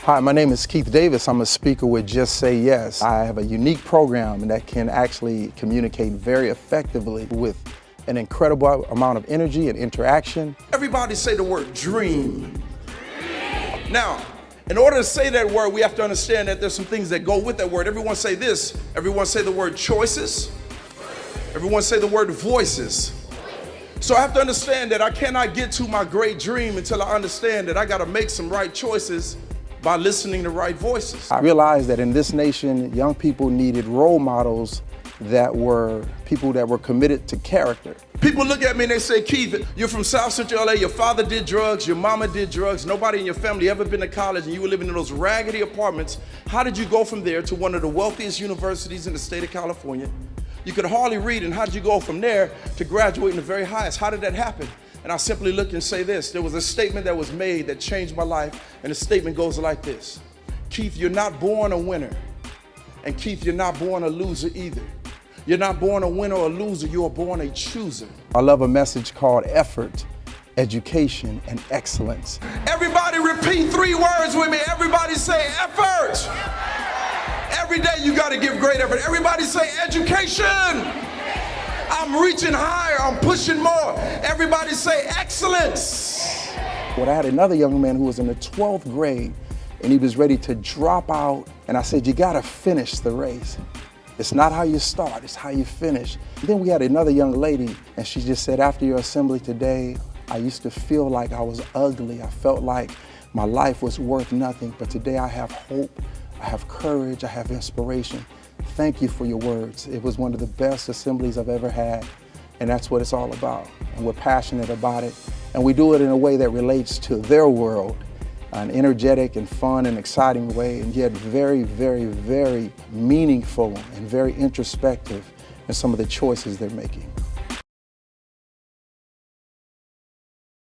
Hi, my name is Keith Davis. I'm a speaker with Just Say Yes. I have a unique program that can actually communicate very effectively with an incredible amount of energy and interaction. Everybody say the word dream. Now, in order to say that word, we have to understand that there's some things that go with that word. Everyone say this. Everyone say the word choices. Everyone say the word voices. So I have to understand that I cannot get to my great dream until I understand that I got to make some right choices by listening to right voices. I realized that in this nation, young people needed role models that were people that were committed to character. People look at me and they say, Keith, you're from South Central LA, your father did drugs, your mama did drugs, nobody in your family ever been to college, and you were living in those raggedy apartments. How did you go from there to one of the wealthiest universities in the state of California? You could hardly read, and how did you go from there to graduating the very highest? How did that happen? And I simply look and say this. There was a statement that was made that changed my life, and the statement goes like this. Keith, you're not born a winner. And Keith, you're not born a loser either. You're not born a winner or a loser, you are born a chooser. I love a message called effort, education, and excellence. Everybody repeat 3 words with me. Everybody say effort. Every day you gotta give great effort. Everybody say education. I'm reaching higher, I'm pushing more. Everybody say excellence. Well, I had another young man who was in the 12th grade and he was ready to drop out. And I said, you gotta finish the race. It's not how you start, it's how you finish. And then we had another young lady and she just said, after your assembly today, I used to feel like I was ugly. I felt like my life was worth nothing, but today I have hope, I have courage, I have inspiration. Thank you for your words. It was one of the best assemblies I've ever had, and that's what it's all about. And we're passionate about it, and we do it in a way that relates to their world, an energetic and fun and exciting way, and yet very, very, very meaningful and very introspective in some of the choices they're making.